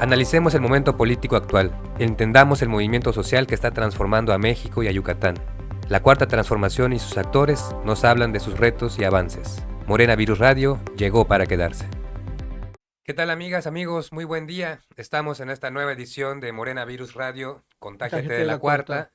Analicemos el momento político actual, entendamos el movimiento social que está transformando a México y a Yucatán. La Cuarta Transformación y sus actores nos hablan de sus retos y avances. Morena Virus Radio llegó para quedarse. ¿Qué tal, amigas, amigos? Muy buen día. Estamos en esta nueva edición de Morena Virus Radio, Contágiate de la Cuarta,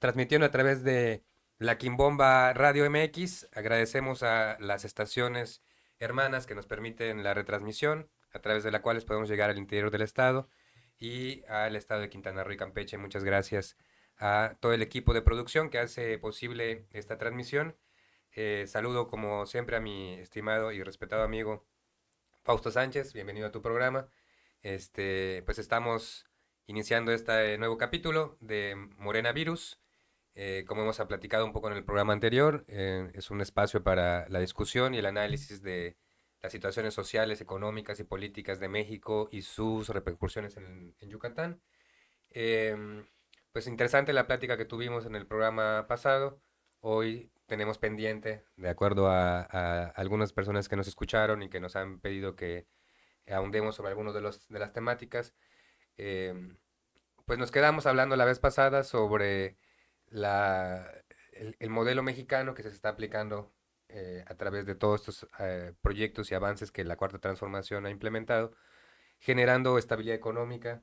transmitiendo a través de la Quimbomba Radio MX. Agradecemos a las estaciones hermanas que nos permiten la retransmisión, a través de la cual podemos llegar al interior del estado y al estado de Quintana Roo y Campeche. Muchas gracias a todo el equipo de producción que hace posible esta transmisión. Saludo como siempre a mi estimado y respetado amigo Fausto Sánchez, bienvenido a tu programa. Pues estamos iniciando este nuevo capítulo de Morena Virus. Como hemos platicado un poco en el programa anterior, es un espacio para la discusión y el análisis de las situaciones sociales, económicas y políticas de México y sus repercusiones en Yucatán. Pues interesante la plática que tuvimos en el programa pasado. Hoy tenemos pendiente, de acuerdo a algunas personas que nos escucharon y que nos han pedido que ahondemos sobre algunos de las temáticas. em, pues nos quedamos hablando la vez pasada sobre la, el modelo mexicano que se está aplicando a través de todos estos proyectos y avances que la Cuarta Transformación ha implementado, generando estabilidad económica,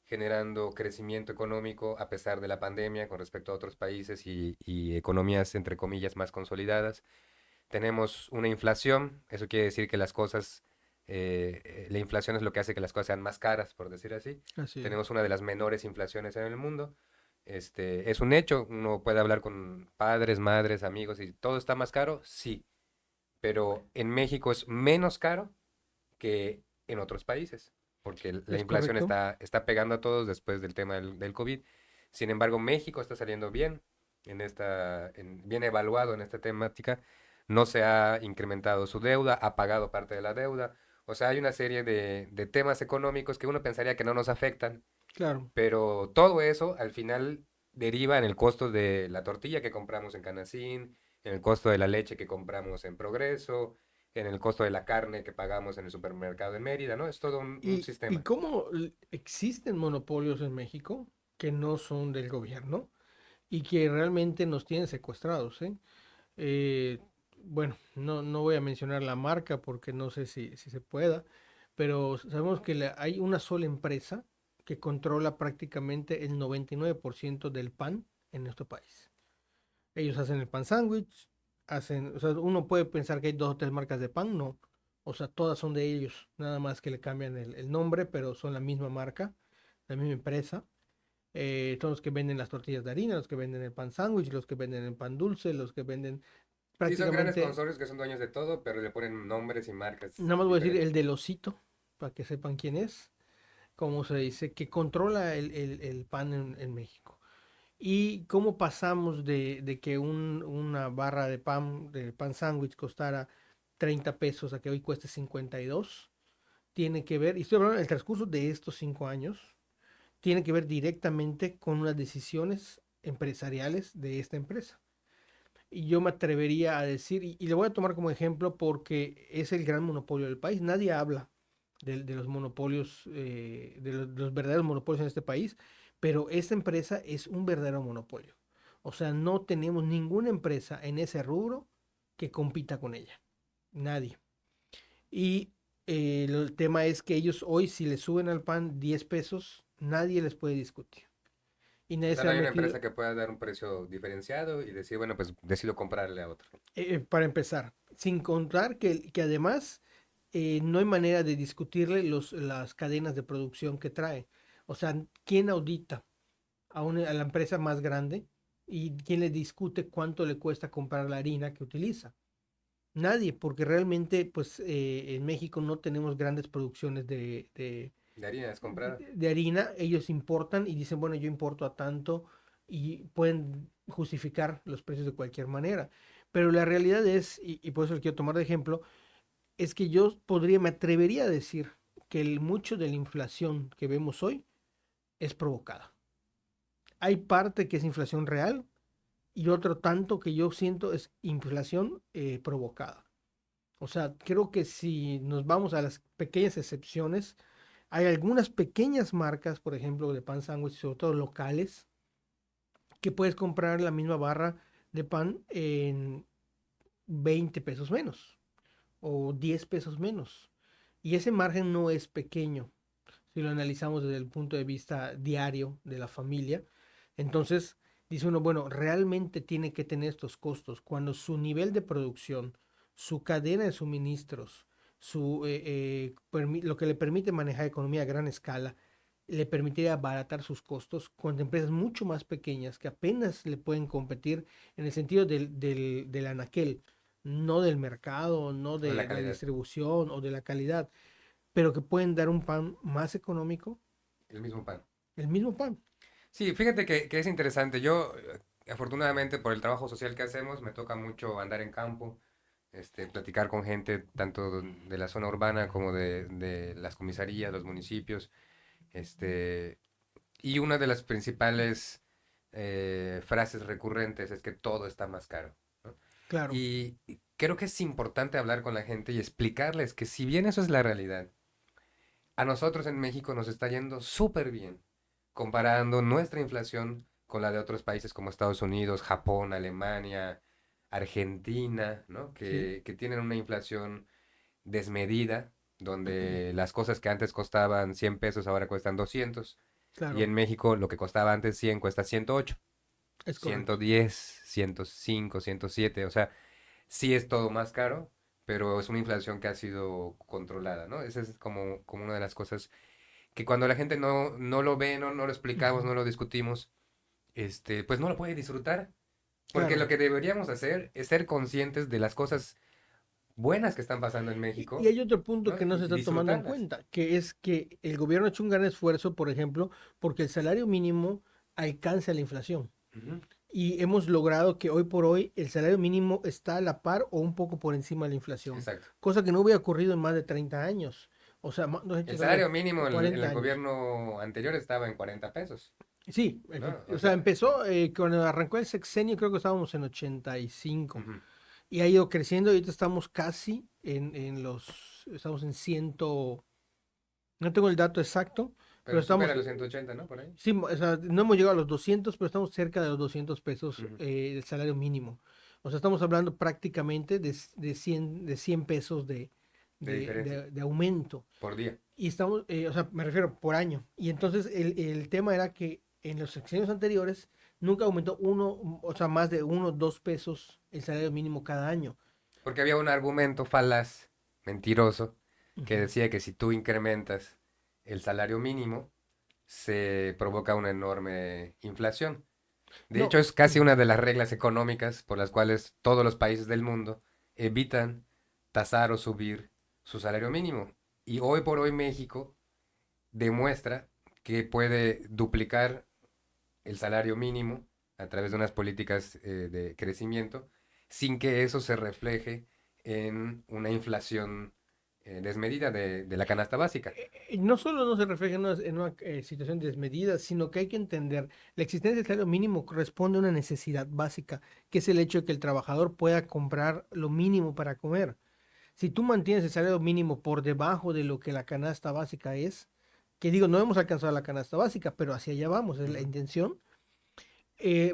generando crecimiento económico a pesar de la pandemia con respecto a otros países y economías, entre comillas, más consolidadas. Tenemos una inflación, eso quiere decir que las cosas, la inflación es lo que hace que las cosas sean más caras, por decir así. Así es. Tenemos una de las menores inflaciones en el mundo. Es un hecho, uno puede hablar con padres, madres, amigos y todo está más caro, sí, pero en México es menos caro que en otros países, porque la Es inflación correcto. está pegando a todos después del tema del COVID. Sin embargo, México está saliendo bien bien evaluado en esta temática. No se ha incrementado su deuda, ha pagado parte de la deuda. O sea, hay una serie de temas económicos que uno pensaría que no nos afectan, Claro. pero todo eso al final deriva en el costo de la tortilla que compramos en Canacín, en el costo de la leche que compramos en Progreso, en el costo de la carne que pagamos en el supermercado de Mérida, ¿no? Es todo un ¿Y sistema. cómo existen monopolios en México que no son del gobierno y que realmente nos tienen secuestrados, ¿eh? Eh, bueno, no voy a mencionar la marca porque no sé si se pueda, pero sabemos que hay una sola empresa que controla prácticamente el 99% del pan en nuestro país. Ellos hacen el pan sándwich, o sea, uno puede pensar que hay dos o tres marcas de pan, no. O sea, todas son de ellos, nada más que le cambian el nombre, pero son la misma marca, la misma empresa. Son los que venden las tortillas de harina, los que venden el pan sándwich, los que venden el pan dulce, los que venden Sí, son grandes prácticamente, consorcios que son dueños de todo, pero le ponen nombres y marcas nada más voy a decir el diferentes. del osito, para que sepan quién es, como se dice, que controla el pan en México. ¿Y cómo pasamos de que una barra de pan sándwich costara 30 pesos a que hoy cueste 52? Tiene que ver, y estoy hablando del transcurso de estos 5 años, tiene que ver directamente con unas decisiones empresariales de esta empresa. Y yo me atrevería a decir, y le voy a tomar como ejemplo porque es el gran monopolio del país. Nadie habla de los monopolios, de los verdaderos monopolios en este país, pero esta empresa es un verdadero monopolio. O sea, no tenemos ninguna empresa en ese rubro que compita con ella. Nadie. Y el tema es que ellos hoy, si le suben al pan 10 pesos, nadie les puede discutir. Y O nadie sea, se no ha hay una metido, empresa que pueda dar un precio diferenciado y decir, bueno, pues decido comprarle a otro. para empezar, sin contar que además no hay manera de discutirle las cadenas de producción que trae. O sea, ¿quién audita a la empresa más grande y quién le discute cuánto le cuesta comprar la harina que utiliza? Nadie, porque realmente pues en México no tenemos grandes producciones De harina es comprada. de harina. Ellos importan y dicen, bueno, yo importo a tanto y pueden justificar los precios de cualquier manera. Pero la realidad es, y por eso lo quiero tomar de ejemplo, es que me atrevería a decir que mucho de la inflación que vemos hoy es provocada. Hay parte que es inflación real y otro tanto que yo siento es inflación provocada. O sea, creo que si nos vamos a las pequeñas excepciones, Hay algunas pequeñas marcas, por ejemplo, de pan sándwich, sobre todo locales, que puedes comprar la misma barra de pan en 20 pesos menos o 10 pesos menos. Y ese margen no es pequeño si lo analizamos desde el punto de vista diario de la familia. Entonces, dice uno, bueno, realmente tiene que tener estos costos cuando su nivel de producción, su cadena de suministros, lo que le permite manejar economía a gran escala, le permitiría abaratar sus costos con empresas mucho más pequeñas que apenas le pueden competir en el sentido del anaquel, no del mercado, no O de la de la calidad, distribución o de la calidad, pero que pueden dar un pan más económico, el mismo pan. el mismo pan. Sí, fíjate que es interesante. Yo, afortunadamente, por el trabajo social que hacemos, me toca mucho andar en campo, platicar con gente tanto de la zona urbana como de las comisarías, los municipios. Este, y una de las principales frases recurrentes es que todo está más caro, ¿no? Claro, Y creo que es importante hablar con la gente y explicarles que si bien eso es la realidad, a nosotros en México nos está yendo súper bien, comparando nuestra inflación con la de otros países como Estados Unidos, Japón, Alemania, Argentina, ¿no? sí, Que tienen una inflación desmedida, donde las cosas que antes costaban 100 pesos ahora cuestan 200, y claro, en México lo que costaba antes 100 cuesta 108, es correcto. 110, 105, 107, o sea, sí es todo más caro, pero es una inflación que ha sido controlada, ¿no? Esa es como una de las cosas que cuando la gente no lo ve, no lo explicamos, Ujú, no lo discutimos, pues no lo puede disfrutar. Porque lo claro. que deberíamos hacer es ser conscientes de las cosas buenas que están pasando en Y México, hay otro punto ¿no? que no se Y está tomando en disfrutarlas. cuenta, que es que el gobierno ha hecho un gran esfuerzo, por ejemplo, porque el salario mínimo alcance la inflación. Ujú. Y hemos logrado que hoy por hoy el salario mínimo está a la par o un poco por encima de la inflación, Exacto. cosa que no hubiera ocurrido en más de 30 años. O sea, no he hecho El salario, salario mínimo en 40 el años. gobierno anterior estaba en 40 pesos, Sí, ¿no? o O sea, sea, empezó cuando arrancó el sexenio, creo que estábamos en 85 ujú. y ha ido creciendo y ahorita estamos casi estamos en no tengo el dato exacto, pero Pero supera estamos, los 180, ¿no? Por ahí. sí, o sea, no hemos llegado a los 200 pero estamos cerca de los 200 pesos Ujú. del salario mínimo. O sea, estamos hablando prácticamente de 100 pesos De diferencia, de aumento. por día. Y estamos, o sea, me refiero por año. Y entonces el tema era que en los sexenios anteriores nunca aumentó o sea, más de 1 o 2 pesos el salario mínimo cada año. Porque había un argumento falaz, mentiroso, que Ujú. decía que si tú incrementas el salario mínimo, se provoca una enorme inflación. De hecho, No, es casi una ujú, de las reglas económicas por las cuales todos los países del mundo evitan tasar o subir su salario mínimo. Y hoy por hoy México demuestra que puede duplicar el salario mínimo a través de unas políticas de crecimiento sin que eso se refleje en una inflación desmedida de la canasta básica. no solo no se refleja en una situación desmedida, sino que hay que entender, la existencia del salario mínimo corresponde a una necesidad básica, que es el hecho de que el trabajador pueda comprar lo mínimo para comer. Si tú mantienes el salario mínimo por debajo de lo que la canasta básica es, que digo, no hemos alcanzado la canasta básica, pero hacia allá vamos, es la Ujú. intención,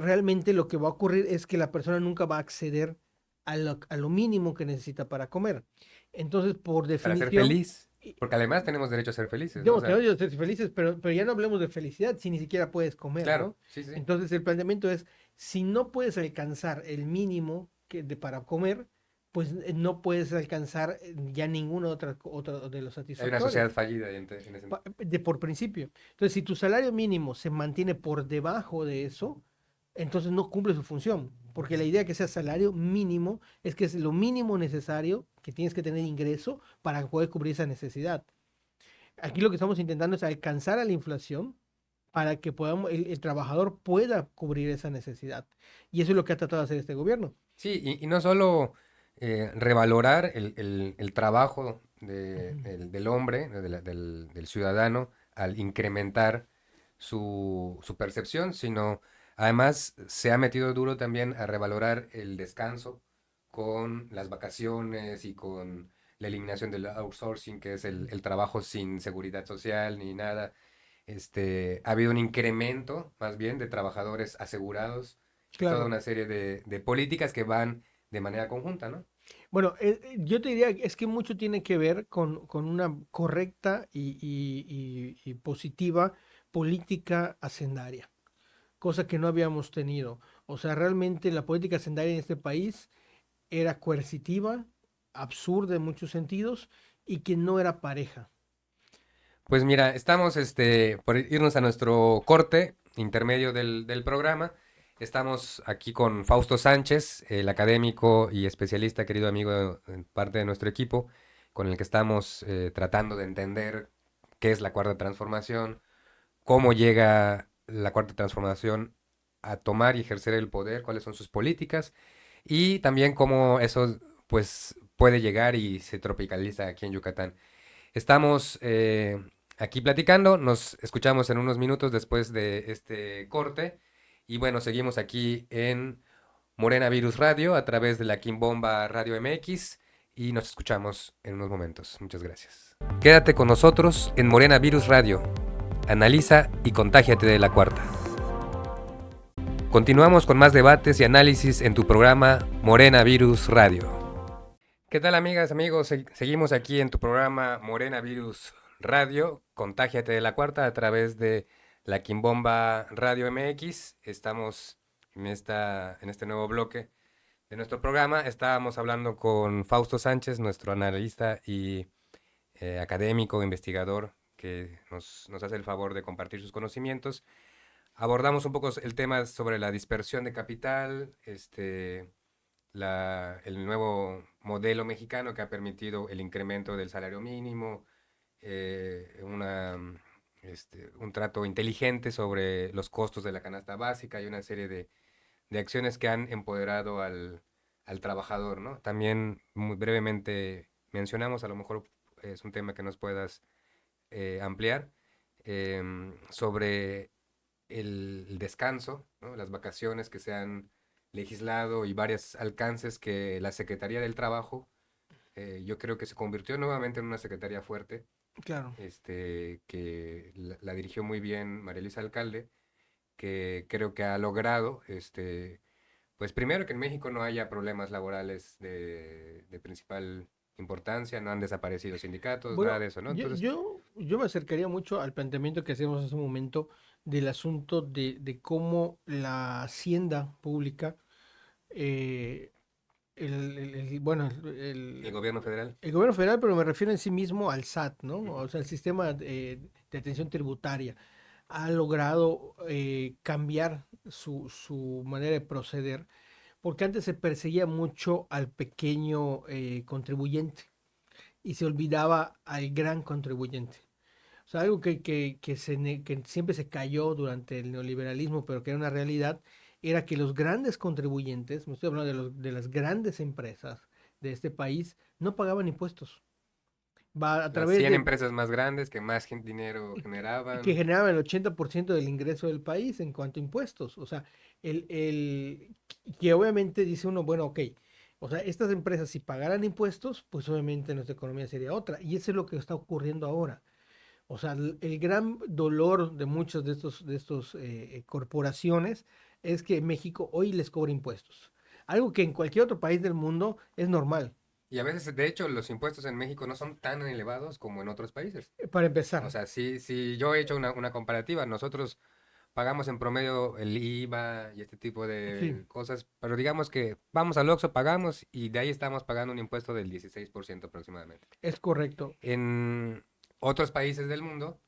realmente lo que va a ocurrir es que la persona nunca va a acceder a lo mínimo que necesita para comer. Entonces, por Para ser definición, feliz, porque además tenemos derecho a ser felices, ¿no? O yo te sea, odio ser felices, pero ya no hablemos de felicidad si ni siquiera puedes comer, claro, ¿no? sí, sí. Entonces el planteamiento es, si no puedes alcanzar el mínimo para comer, pues no puedes alcanzar ya ninguna otra de los Hay una sociedad satisfactorios, fallida en ese... por principio. Entonces, si tu salario mínimo se mantiene por debajo de eso, entonces no cumple su función, porque la idea que sea salario mínimo es que es lo mínimo necesario que tienes que tener ingreso para poder cubrir esa necesidad. Aquí lo que estamos intentando es alcanzar a la inflación para que el trabajador pueda cubrir esa necesidad. Y eso es lo que ha tratado de hacer este gobierno. Sí, y no solo revalorar el trabajo Ujú. del hombre, del ciudadano, al incrementar su percepción, sino además se ha metido duro también a revalorar el descanso con las vacaciones y con la eliminación del outsourcing, que es el trabajo sin seguridad social ni nada. Ha habido un incremento, más bien, de trabajadores asegurados y toda Claro. una serie de políticas que van de manera conjunta, ¿no? Bueno, yo te diría es que mucho tiene que ver con una correcta y positiva política hacendaria, cosa que no habíamos tenido. O sea, realmente la política hacendaria en este país era coercitiva, absurda en muchos sentidos y que no era pareja. Pues mira, estamos por irnos a nuestro corte intermedio del programa. Estamos aquí con Fausto Sánchez, el académico y especialista, querido amigo, parte de nuestro equipo, con el que estamos tratando de entender qué es la cuarta transformación, cómo llega la cuarta transformación a tomar y ejercer el poder, cuáles son sus políticas y también cómo eso pues puede llegar y se tropicaliza aquí en Yucatán. Estamos aquí platicando, nos escuchamos en unos minutos después de este corte y bueno, seguimos aquí en Morena Virus Radio a través de la Kimbomba Radio MX y nos escuchamos en unos momentos. Muchas gracias. Quédate con nosotros en Morena Virus Radio. Analiza y contágiate de la cuarta. Continuamos con más debates y análisis en tu programa Morena Virus Radio. ¿Qué tal, amigas, amigos? Seguimos aquí en tu programa Morena Virus Radio. Contágiate de la cuarta a través de la Kimbomba Radio MX. Estamos en este nuevo bloque de nuestro programa. Estábamos hablando con Fausto Sánchez, nuestro analista y académico, investigador, que nos hace el favor de compartir sus conocimientos. Abordamos un poco el tema sobre la dispersión de capital, el nuevo modelo mexicano que ha permitido el incremento del salario mínimo, un trato inteligente sobre los costos de la canasta básica y una serie de acciones que han empoderado al trabajador, ¿no? También muy brevemente mencionamos, a lo mejor es un tema que nos puedas ampliar, sobre el descanso, ¿no? Las vacaciones que se han legislado y varios alcances que la Secretaría del Trabajo, yo creo que se convirtió nuevamente en una secretaría fuerte, Claro. que la dirigió muy bien María Luisa Alcalde, que creo que ha logrado, pues primero que en México no haya problemas laborales de principal importancia, no han desaparecido sindicatos, nada Bueno, de eso, ¿no? Entonces, yo me acercaría mucho al planteamiento que hacemos hace un momento del asunto de cómo la hacienda pública, eh, bueno, el gobierno federal. el gobierno federal, pero me refiero en sí mismo al SAT, ¿no? O sea, el sistema de atención tributaria ha logrado cambiar su manera de proceder, porque antes se perseguía mucho al pequeño contribuyente y se olvidaba al gran contribuyente. O sea, algo que siempre se cayó durante el neoliberalismo, pero que era una realidad, era que los grandes contribuyentes, me estoy hablando de las grandes empresas de este país, no pagaban impuestos. Va a Las través 100 de empresas más grandes que más dinero que generaban. generaban el 80% del ingreso del país en cuanto a impuestos. O sea, que obviamente dice uno, bueno, ok, o sea, estas empresas si pagaran impuestos, pues obviamente nuestra economía sería otra. Y eso es lo que está ocurriendo ahora. O sea, el gran dolor de muchos de estos corporaciones es que México hoy les cobra impuestos. Algo que en cualquier otro país del mundo es normal. Y a veces, de hecho, los impuestos en México no son tan elevados como en otros países. Para O empezar, sea, si yo he hecho una comparativa, nosotros pagamos en promedio el IVA y este tipo sí, de cosas, pero digamos que vamos al Oxxo, pagamos y de ahí estamos pagando un impuesto del 16% aproximadamente. es correcto. En otros países del mundo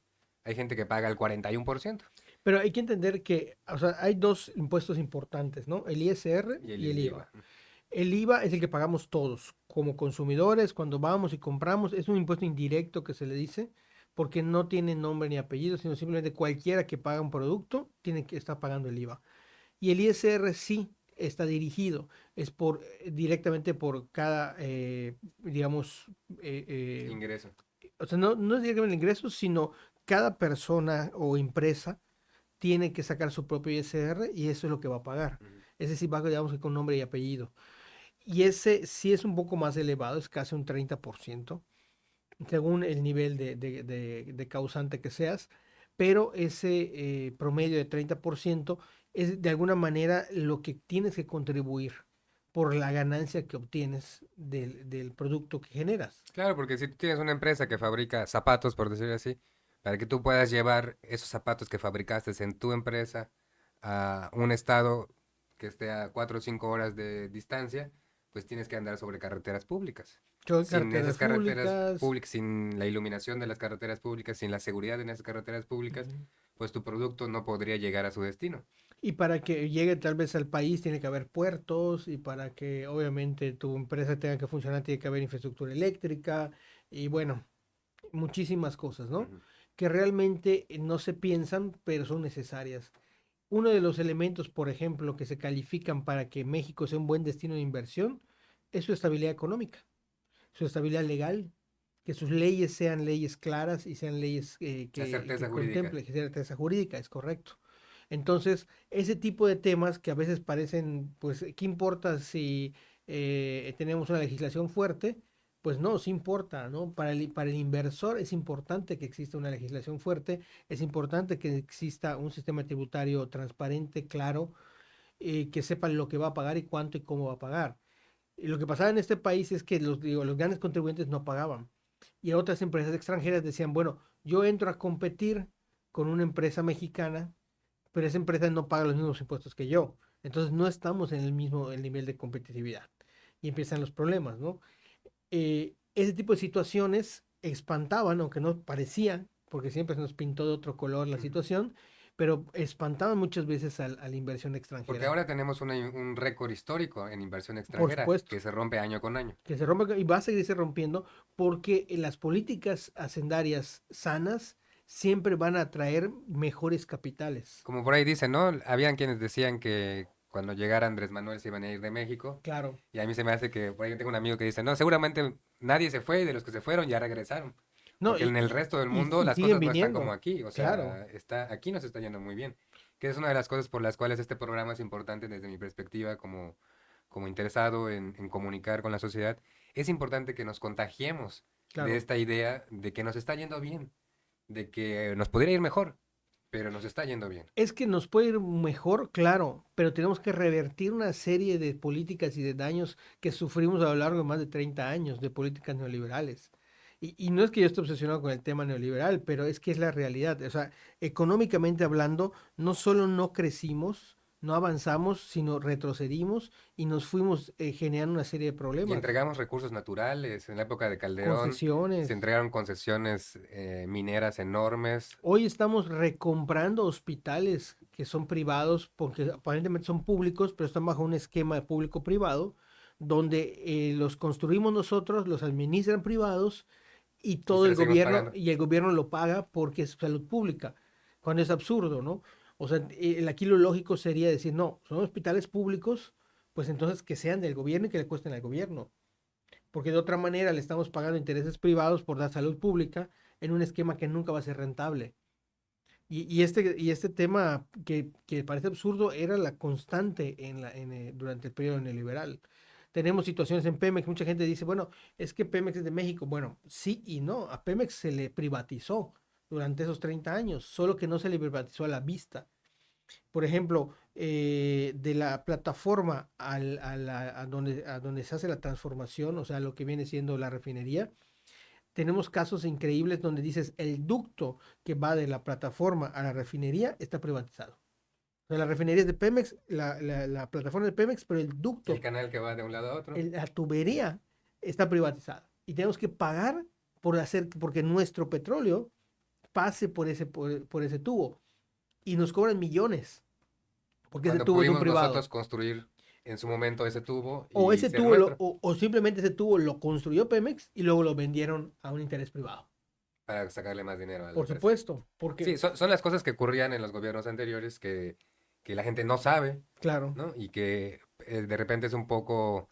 hay gente que paga el 41% Pero hay que entender que, o sea, hay dos impuestos importantes, ¿no? El ISR y y el el IVA. IVA. El IVA es el que pagamos todos, como consumidores, cuando vamos y compramos. Es un impuesto indirecto que se le dice, porque no tiene nombre ni apellido, sino simplemente cualquiera que paga un producto tiene que estar pagando el IVA. Y el ISR sí está dirigido, es directamente por cada, digamos, Ingreso. o sea, no es directamente el ingreso, sino cada persona o empresa tiene que sacar su propio ISR y eso es lo que va a pagar. Ujú. Es decir, va, digamos que con nombre y apellido. y ese sí es un poco más elevado, es casi un 30%, según el nivel de causante que seas, pero ese promedio de 30% es de alguna manera lo que tienes que contribuir por la ganancia que obtienes del producto que generas. Claro, porque si tú tienes una empresa que fabrica zapatos, por decirlo así, para que tú puedas llevar esos zapatos que fabricaste en tu empresa a un estado que esté a 4 o 5 horas de distancia, pues tienes que andar sobre carreteras públicas. Yo en Sin esas carreteras carreteras públicas. públicas, sin la iluminación de las carreteras públicas, sin la seguridad en esas carreteras públicas, Ujú. pues tu producto no podría llegar a su destino. Y para que llegue tal vez al país tiene que haber puertos y para que obviamente tu empresa tenga que funcionar tiene que haber infraestructura eléctrica y bueno, muchísimas cosas, ¿no? Ujú. Que realmente no se piensan, pero son necesarias. Uno de los elementos, por ejemplo, que se califican para que México sea un buen destino de inversión es su estabilidad económica, su estabilidad legal, que sus leyes sean leyes claras y sean leyes La certeza que jurídica. contemplen, que sea certeza jurídica, es correcto. Entonces, ese tipo de temas que a veces parecen, pues, ¿qué importa si tenemos una legislación fuerte? Pues no, sí importa, ¿no? Para el inversor es importante que exista una legislación fuerte, es importante que exista un sistema tributario transparente, claro, que sepan lo que va a pagar y cuánto y cómo va a pagar. Y lo que pasaba en este país es que digo, los grandes contribuyentes no pagaban. Y otras empresas extranjeras decían, bueno, yo entro a competir con una empresa mexicana, pero esa empresa no paga los mismos impuestos que yo. Entonces no estamos en el mismo el nivel de competitividad. Y empiezan los problemas, ¿no? Ese tipo de situaciones espantaban, aunque no parecían, porque siempre se nos pintó de otro color la Ujú. situación, pero espantaban muchas veces a la inversión Porque extranjera. ahora tenemos un récord histórico en inversión Por extranjera supuesto, que se rompe año con año. que se rompe y va a seguirse rompiendo porque las políticas hacendarias sanas siempre van a traer mejores capitales. Como por ahí dicen, ¿no? Habían quienes decían que cuando llegara Andrés Manuel se iban a ir de México. Claro. Y a mí se me hace que por ahí tengo un amigo que dice, no, seguramente nadie se fue y de los que se fueron ya regresaron. No, Porque en el resto del mundo y las siguen cosas no están como viniendo. aquí. O Claro, sea, aquí nos está yendo muy bien. Que es una de las cosas por las cuales este programa es importante desde mi perspectiva como interesado en comunicar con la sociedad. Es importante que nos contagiemos de claro. esta idea de que nos está yendo bien, de que nos podría ir mejor, pero nos está yendo bien. Es que nos puede ir mejor, claro, pero tenemos que revertir una serie de políticas y de daños que sufrimos a lo largo de más de 30 años de políticas neoliberales. Y no es que yo esté obsesionado con el tema neoliberal, pero es que es la realidad. O sea, económicamente hablando, no solo no crecimos, no avanzamos, sino retrocedimos y nos fuimos generando una serie de Y problemas. entregamos recursos naturales. En la época de Calderón se Concesiones. entregaron concesiones mineras enormes. Hoy estamos recomprando hospitales que son privados, porque aparentemente son públicos, pero están bajo un esquema de público-privado, donde los construimos nosotros, los administran privados y Y todo se el les seguimos gobierno, pagando. y el gobierno lo paga porque es salud pública, cuando es absurdo, ¿no? O sea, aquí lo lógico sería decir, no, son hospitales públicos, pues entonces que sean del gobierno y que le cuesten al gobierno, porque de otra manera le estamos pagando intereses privados por dar salud pública en un esquema que nunca va a ser rentable. Y este tema que parece absurdo era la constante durante el periodo neoliberal. Tenemos situaciones en Pemex, mucha gente dice, bueno, es que Pemex es de México. Bueno, sí y no, a Pemex se le privatizó durante esos 30 años, solo que no se le privatizó a la vista. Por ejemplo, de la plataforma a donde se hace la transformación, o sea, lo que viene siendo la refinería, tenemos casos increíbles donde dices el ducto que va de la plataforma a la refinería está privatizado. O sea, la refinería es de Pemex, la plataforma es de Pemex, pero el El ducto, canal que va de un lado a otro. la tubería está privatizada. Y tenemos que pagar por hacer, porque nuestro petróleo pase por ese tubo. Y nos cobran millones, porque ese Cuando tubo es de un pudimos privado. nosotros construir en su momento ese tubo O y ese ser tubo, nuestro o simplemente ese tubo lo construyó Pemex y luego lo vendieron a un interés privado. para sacarle más dinero a la Por empresa. supuesto, porque, Sí, son las cosas que ocurrían en los gobiernos anteriores que la gente no sabe, claro. ¿no? Y que de repente es un poco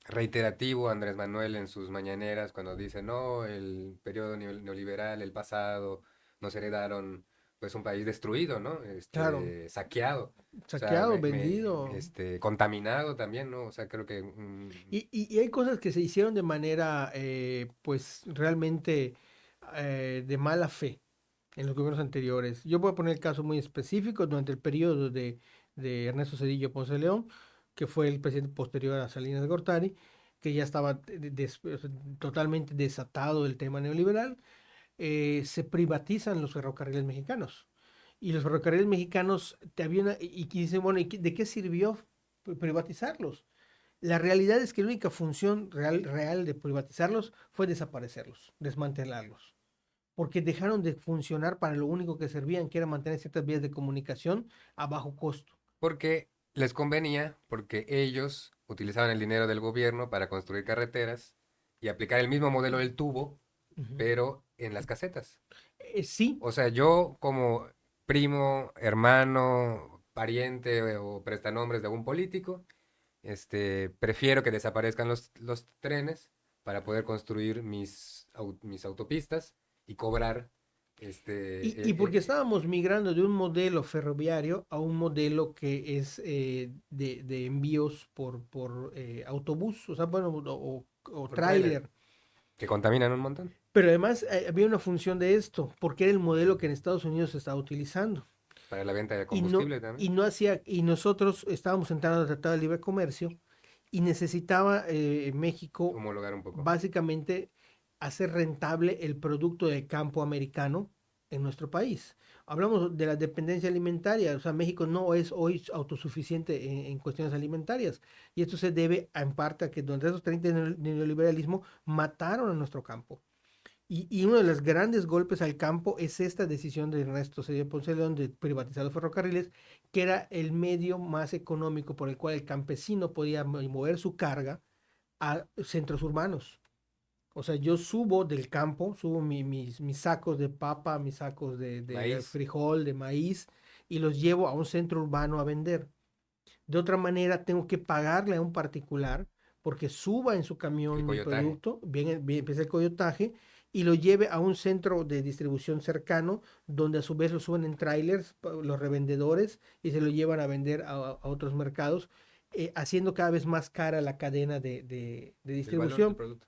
reiterativo Andrés Manuel en sus mañaneras cuando dice, no, el periodo neoliberal, el pasado, nos heredaron pues un país destruido, ¿no? Claro, Saqueado, o sea, saqueado, vendido. contaminado también, ¿no? O sea, creo que Y hay cosas que se hicieron de manera, pues, realmente de mala fe en los gobiernos anteriores. Yo voy a poner el caso muy específico durante el periodo de Ernesto Zedillo Ponce de León, que fue el presidente posterior a Salinas de Gortari, que ya estaba o sea, totalmente desatado el tema neoliberal. Se privatizan los ferrocarriles mexicanos. Y los ferrocarriles mexicanos te había y que dicen, bueno, ¿de qué sirvió privatizarlos? La realidad es que la única función real de privatizarlos fue desaparecerlos, desmantelarlos, porque dejaron de funcionar para lo único que servían, que era mantener ciertas vías de comunicación a bajo costo. porque les convenía, porque ellos utilizaban el dinero del gobierno para construir carreteras y aplicar el mismo modelo del tubo, Ujú. pero en las casetas. Sí, O sea, yo como primo, hermano, pariente o prestanombres de algún político, prefiero que desaparezcan los trenes para poder construir mis autopistas y cobrar, y porque estábamos migrando de un modelo ferroviario a un modelo que es de envíos por autobús, o sea, bueno, o por tráiler, tráiler. que contaminan un montón. Pero además había una función de esto, porque era el modelo que en Estados Unidos se estaba utilizando. Para la venta de Y no, combustible también. y no hacía, y nosotros estábamos entrando al Tratado de Libre Comercio y necesitaba México Homologar un poco. básicamente hacer rentable el producto del campo americano en nuestro país. Hablamos de la dependencia alimentaria, o sea, México no es hoy autosuficiente en cuestiones alimentarias y esto se debe en parte a que durante esos 30 años de neoliberalismo mataron a nuestro campo. Y uno de los grandes golpes al campo es esta decisión de Ernesto Zedillo Ponce de León de privatizar los ferrocarriles, que era el medio más económico por el cual el campesino podía mover su carga a centros urbanos. O sea, yo subo del campo, subo mis sacos de papa, mis sacos de Maíz, frijol, de maíz, y los llevo a un centro urbano a vender. De otra manera, tengo que pagarle a un particular porque suba en su el camión mi coyotaje. producto, bien empieza el coyotaje, y lo lleve a un centro de distribución cercano, donde a su vez lo suben en trailers los revendedores y se lo llevan a vender a otros mercados, haciendo cada vez más cara la cadena de El valor del distribución producto.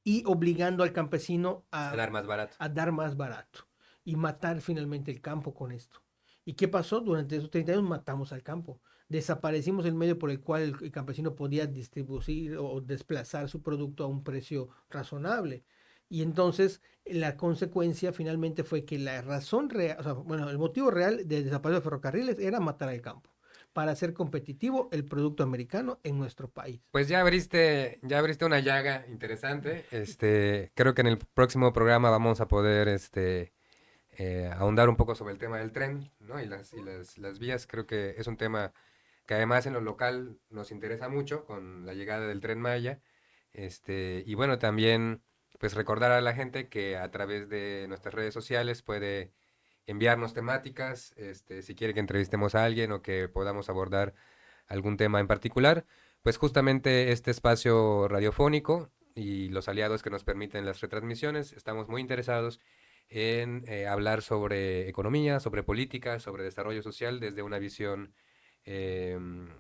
y obligando al campesino A dar más barato. a dar más barato y matar finalmente el campo con esto. ¿Y qué pasó? Durante esos 30 años matamos al campo. Desaparecimos el medio por el cual el campesino podía distribuir o desplazar su producto a un precio razonable. Y entonces la consecuencia finalmente fue que la razón real, o sea, bueno, el motivo real de desaparecer los ferrocarriles era matar al campo para hacer competitivo el producto americano en nuestro país. Pues ya abriste una llaga interesante. Creo que en el próximo programa vamos a poder, ahondar un poco sobre el tema del tren, ¿no? Y las vías. Creo que es un tema que además en lo local nos interesa mucho con la llegada del Tren Maya. Y bueno, también pues recordar a la gente que a través de nuestras redes sociales puede enviarnos temáticas, si quiere que entrevistemos a alguien o que podamos abordar algún tema en particular, pues justamente este espacio radiofónico y los aliados que nos permiten las retransmisiones, estamos muy interesados en hablar sobre economía, sobre política, sobre desarrollo social desde una visión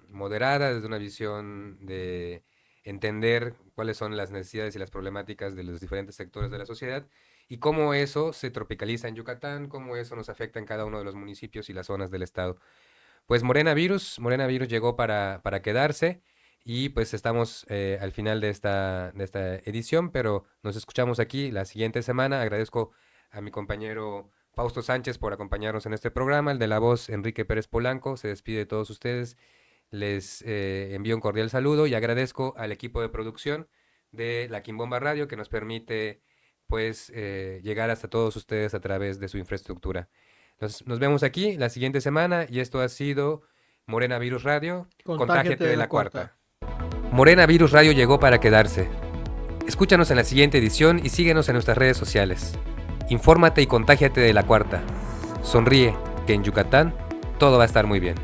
moderada, desde una visión de entender cuáles son las necesidades y las problemáticas de los diferentes sectores de la sociedad y cómo eso se tropicaliza en Yucatán, cómo eso nos afecta en cada uno de los municipios y las zonas del estado. Pues Morena Virus llegó para quedarse y pues estamos al final de esta edición, pero nos escuchamos aquí la siguiente semana. Agradezco a mi compañero Fausto Sánchez por acompañarnos en este programa, el de la voz Enrique Pérez Polanco, se despide de todos ustedes, les envío un cordial saludo y agradezco al equipo de producción de La Quimbomba Radio que nos permite pues llegar hasta todos ustedes a través de su infraestructura. Nos vemos aquí la siguiente semana y esto ha sido Morena Virus Radio, Contágiate contágiate de de la la cuarta. cuarta. Morena Virus Radio llegó para quedarse. Escúchanos en la siguiente edición y síguenos en nuestras redes sociales. Infórmate y contágiate de la cuarta. Sonríe, que en Yucatán todo va a estar muy bien.